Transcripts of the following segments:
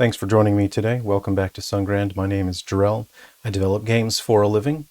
Thanks for joining me today. Welcome back to Sungrand. My name is Jerrel. I develop games for a living.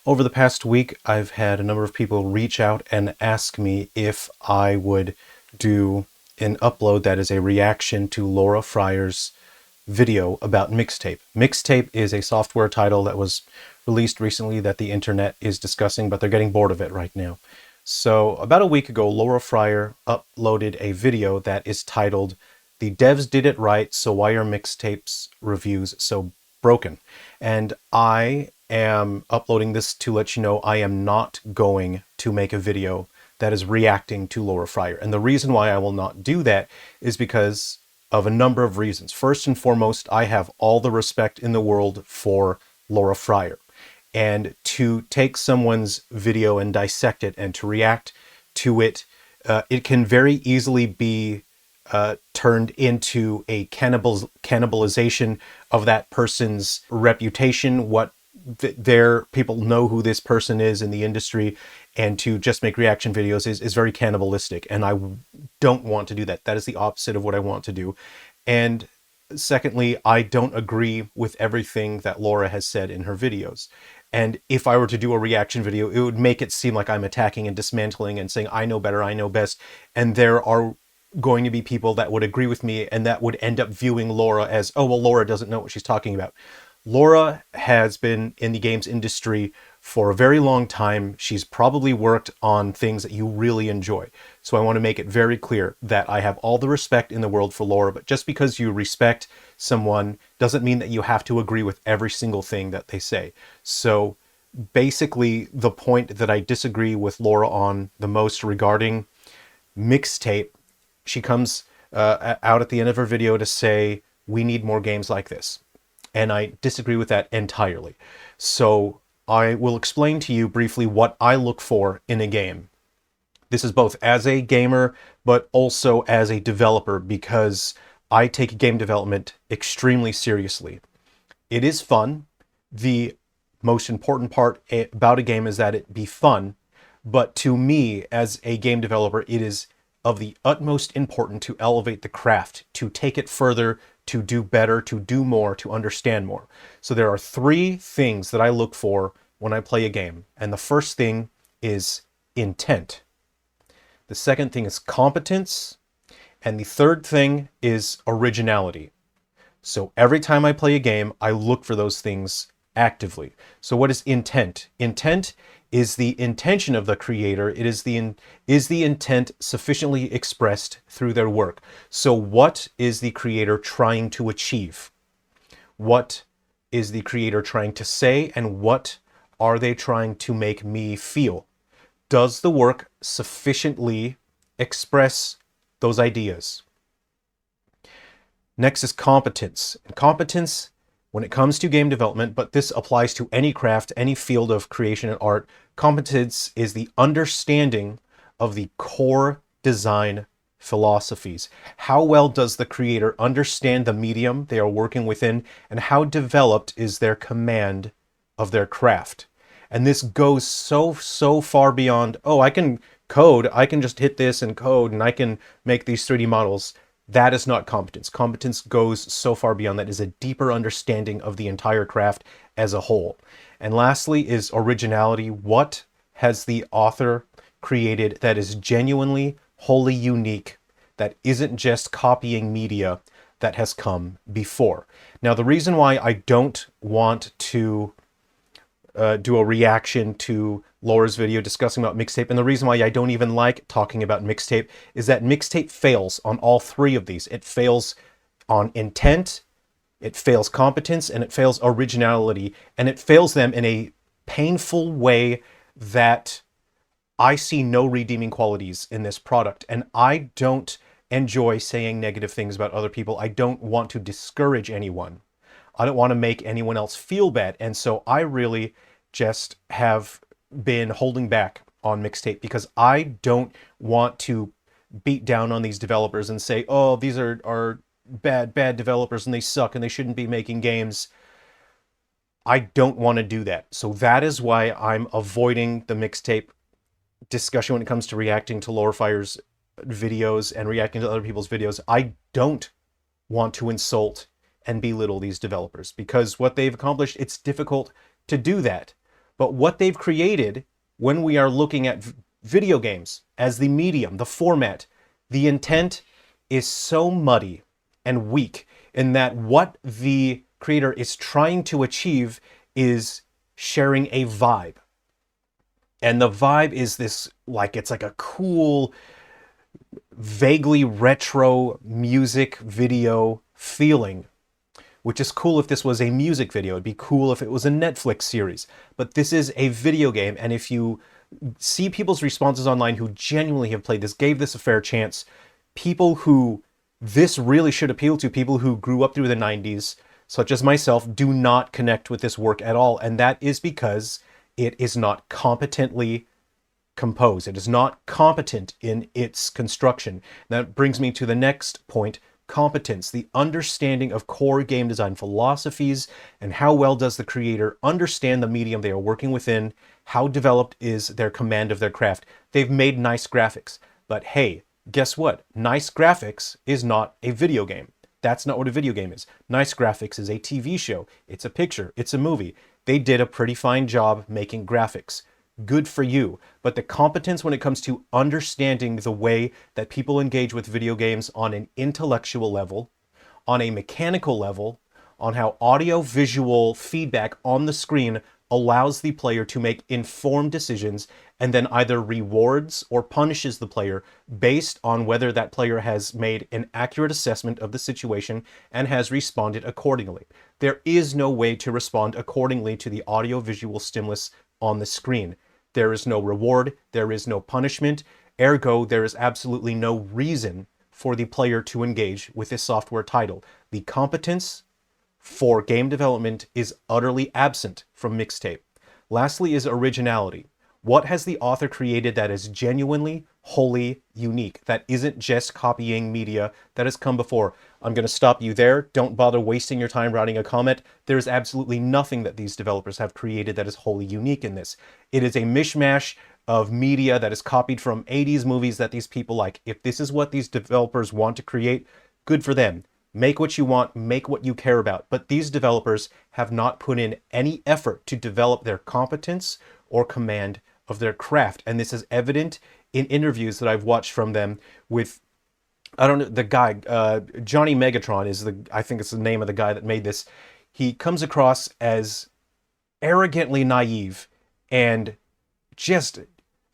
Over the past week, I've had a number of people reach out and ask me if I would do an upload that is a reaction to Laura Fryer's video about Mixtape. Mixtape is a software title that was released recently that the internet is discussing, but they're getting bored of it right now. So about a week ago, Laura Fryer uploaded a video that is titled "The Devs Did It Right, So Why Are Mixtape's Reviews So Broken?" And I am uploading this to let you know I am not going to make a video that is reacting to Laura Fryer. And the reason why I will not do that is because of a number of reasons. First and foremost, I have all the respect in the world for Laura Fryer. And to take someone's video and dissect it and to react to it, it can very easily be turned into a cannibalization of that person's reputation, what their people know who this person is in the industry, and to just make reaction videos is very cannibalistic. And I don't want to do that. That is the opposite of what I want to do. And secondly, I don't agree with everything that Laura has said in her videos. And if I were to do a reaction video, it would make it seem like I'm attacking and dismantling and saying, I know better, I know best. And there are going to be people that would agree with me and that would end up viewing Laura as, oh, well, Laura doesn't know what she's talking about. Laura has been in the games industry for a very long time. She's probably worked on things that you really enjoy. So I want to make it very clear that I have all the respect in the world for Laura, but just because you respect someone doesn't mean that you have to agree with every single thing that they say. So basically, the point that I disagree with Laura on the most regarding Mixtape, she comes out at the end of her video to say, we need more games like this. And I disagree with that entirely. So I will explain to you briefly what I look for in a game. This is both as a gamer, but also as a developer, because I take game development extremely seriously. It is fun. The most important part about a game is that it be fun. But to me, as a game developer, it is of the utmost importance to elevate the craft, to take it further, to do better, to do more, to understand more. So there are three things that I look for when I play a game. And the first thing is intent. The second thing is competence. And the third thing is originality. So every time I play a game, I look for those things actively. So what is intent? Intent is the intention of the creator. It is the intent sufficiently expressed through their work. So what is the creator trying to achieve? What is the creator trying to say, and what are they trying to make me feel? Does the work sufficiently express those ideas? Next is competence. And competence, when it comes to game development, but this applies to any craft, any field of creation and art, competence is the understanding of the core design philosophies. How well does the creator understand the medium they are working within, and how developed is their command of their craft? And this goes so far beyond, oh, I can code, I can just hit this and code, and I can make these 3D models. That is not competence. Competence goes so far beyond that. It is a deeper understanding of the entire craft as a whole. And lastly is originality. What has the author created that is genuinely, wholly unique, that isn't just copying media that has come before? Now, the reason why I don't want to do a reaction to Laura's video discussing about Mixtape, and the reason why I don't even like talking about Mixtape, is that Mixtape fails on all three of these. It fails on intent, it fails competence, and it fails originality, and it fails them in a painful way that I see no redeeming qualities in this product. And I don't enjoy saying negative things about other people. I don't want to discourage anyone. I don't want to make anyone else feel bad. And so I really just have been holding back on Mixtape because I don't want to beat down on these developers and say, oh, these are bad developers and they suck and they shouldn't be making games. I don't want to do that. So that is why I'm avoiding the Mixtape discussion when it comes to reacting to Laura Fryer's videos and reacting to other people's videos. I don't want to insult and belittle these developers, because what they've accomplished, it's difficult to do that. But what they've created, when we are looking at video games as the medium, the format, the intent is so muddy and weak in that what the creator is trying to achieve is sharing a vibe. And the vibe is this, like, it's like a cool, vaguely retro music video feeling, which is cool if this was a music video. It'd be cool if it was a Netflix series. But this is a video game, and if you see people's responses online who genuinely have played this, gave this a fair chance, people who this really should appeal to, people who grew up through the 90s, such as myself, do not connect with this work at all. And that is because it is not competently composed. It is not competent in its construction. That brings me to the next point: competence, the understanding of core game design philosophies, and how well does the creator understand the medium they are working within, how developed is their command of their craft. They've made nice graphics, but hey, guess what? Nice graphics is not a video game. That's not what a video game is. Nice graphics is a TV show. It's a picture. It's a movie. They did a pretty fine job making graphics. Good for you. But the competence when it comes to understanding the way that people engage with video games on an intellectual level, on a mechanical level, on how audio-visual feedback on the screen allows the player to make informed decisions, and then either rewards or punishes the player based on whether that player has made an accurate assessment of the situation and has responded accordingly. There is no way to respond accordingly to the audio-visual stimulus on the screen. There is no reward, there is no punishment, ergo there is absolutely no reason for the player to engage with this software title. The competence for game development is utterly absent from Mixtape. Lastly is originality. What has the author created that is genuinely, wholly unique, that isn't just copying media that has come before? I'm going to stop you there. Don't bother wasting your time writing a comment. There is absolutely nothing that these developers have created that is wholly unique in this. It is a mishmash of media that is copied from 80s movies that these people like. If this is what these developers want to create, good for them. Make what you want, make what you care about. But these developers have not put in any effort to develop their competence or command of their craft. And this is evident in interviews that I've watched from them with, I don't know, the guy, Johnny Megatron is I think it's the name of the guy that made this. He comes across as arrogantly naive and just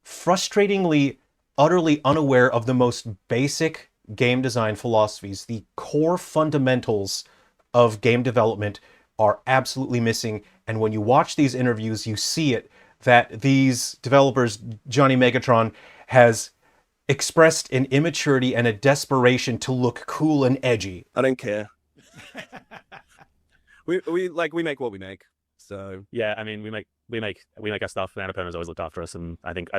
frustratingly, utterly unaware of the most basic game design philosophies. The core fundamentals of game development are absolutely missing. And when you watch these interviews, you see it, that these developers, Johnny Megatron, has expressed an immaturity and a desperation to look cool and edgy. I don't care. we make what we make. So yeah, I mean, we make our stuff, and Annapurna's always looked after us, and I think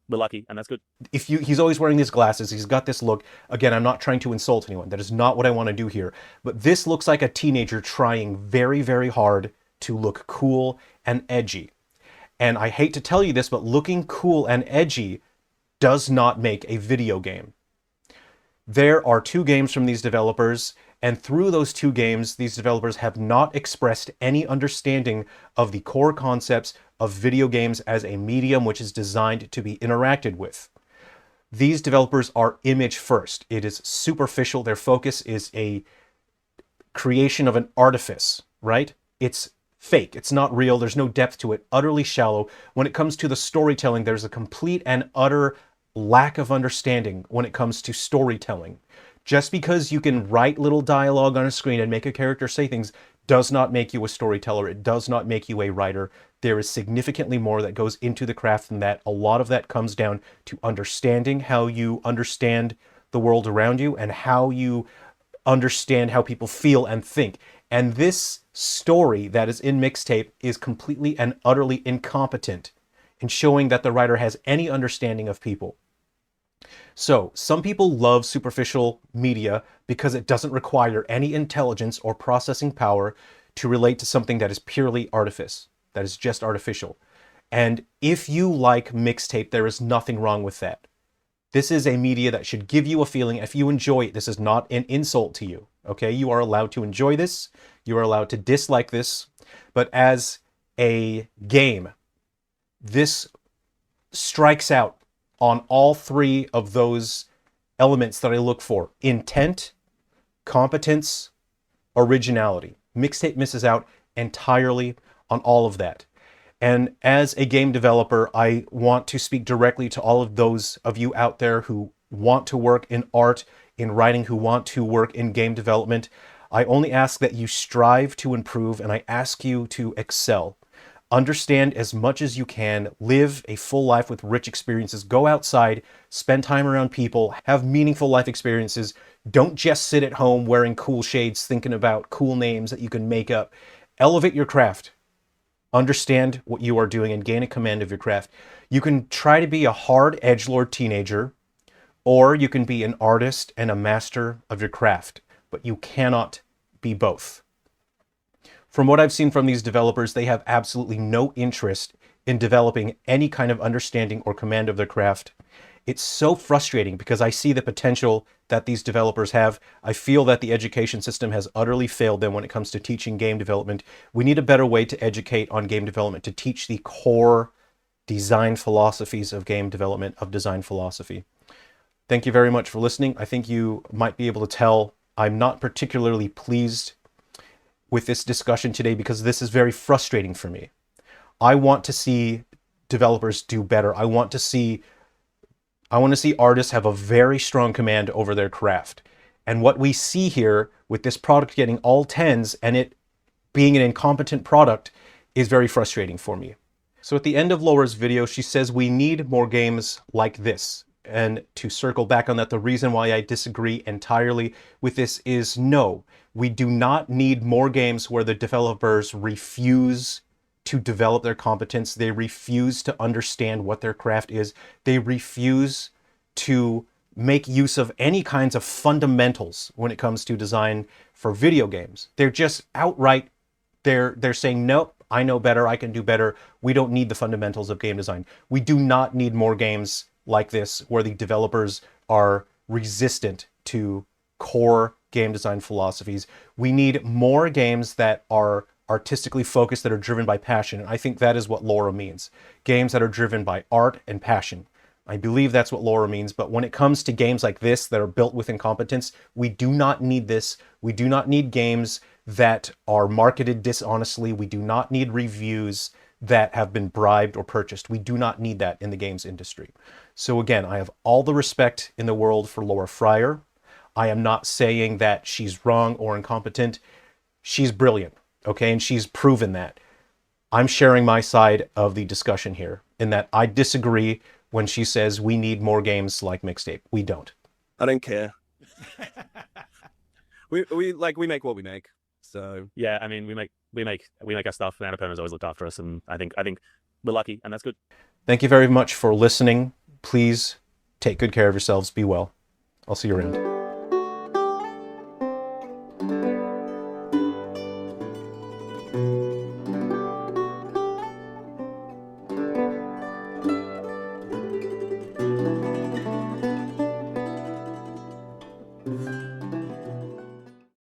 we're lucky, and that's good. He's always wearing these glasses. He's got this look. Again, I'm not trying to insult anyone. That is not what I want to do here. But this looks like a teenager trying very, very hard to look cool and edgy. And I hate to tell you this, but looking cool and edgy does not make a video game. There are 2 games from these developers, and through those 2 games, these developers have not expressed any understanding of the core concepts of video games as a medium which is designed to be interacted with. These developers are image first. It is superficial. Their focus is a creation of an artifice, right? It's fake. It's not real. There's no depth to it. Utterly shallow. When it comes to the storytelling, there's a complete and utter lack of understanding when it comes to storytelling. Just because you can write little dialogue on a screen and make a character say things does not make you a storyteller. It does not make you a writer. There is significantly more that goes into the craft than that. A lot of that comes down to understanding how you understand the world around you and how you understand how people feel and think. And this story that is in Mixtape is completely and utterly incompetent in showing that the writer has any understanding of people. So, some people love superficial media because it doesn't require any intelligence or processing power to relate to something that is purely artifice, that is just artificial. And if you like Mixtape, there is nothing wrong with that. This is a media that should give you a feeling. If you enjoy it, this is not an insult to you. Okay, you are allowed to enjoy this. You are allowed to dislike this. But as a game, this strikes out on all three of those elements that I look for: intent, competence, originality. Mixtape misses out entirely on all of that. And as a game developer, I want to speak directly to all of those of you out there who want to work in art, in writing, who want to work in game development. I only ask that you strive to improve, and I ask you to excel. Understand as much as you can, live a full life with rich experiences, go outside, spend time around people, have meaningful life experiences. Don't just sit at home wearing cool shades, thinking about cool names that you can make up. Elevate your craft. Understand what you are doing and gain a command of your craft. You can try to be a hard edgelord teenager, or you can be an artist and a master of your craft, but you cannot be both. From what I've seen from these developers, they have absolutely no interest in developing any kind of understanding or command of their craft. It's so frustrating because I see the potential that these developers have. I feel that the education system has utterly failed them when it comes to teaching game development. We need a better way to educate on game development, to teach the core design philosophies of game development, of design philosophy. Thank you very much for listening. I think you might be able to tell I'm not particularly pleased with this discussion today because this is very frustrating for me. I want to see developers do better. I want to see artists have a very strong command over their craft. And what we see here with this product getting all 10s and it being an incompetent product is very frustrating for me. So at the end of Laura's video, she says we need more games like this. And to circle back on that, the reason why I disagree entirely with this is no, we do not need more games where the developers refuse to develop their competence. They refuse to understand what their craft is. They refuse to make use of any kinds of fundamentals when it comes to design for video games. They're just outright, they're saying, nope, I know better, I can do better. We don't need the fundamentals of game design. We do not need more games like this where the developers are resistant to core game design philosophies. We need more games that are artistically focused, that are driven by passion. And I think that is what Laura means. Games that are driven by art and passion. I believe that's what Laura means. But when it comes to games like this that are built with incompetence, we do not need this. We do not need games that are marketed dishonestly. We do not need reviews that have been bribed or purchased. We do not need that in the games industry. So again, I have all the respect in the world for Laura Fryer. I am not saying that she's wrong or incompetent. She's brilliant, okay? And she's proven that. I'm sharing my side of the discussion here in that I disagree when she says we need more games like Mixtape. We don't. I don't care. we make what we make. So yeah, I mean, we make our stuff, and Annapurna's always looked after us, and I think we're lucky, and that's good. Thank you very much for listening. Please take good care of yourselves. Be well. I'll see you around.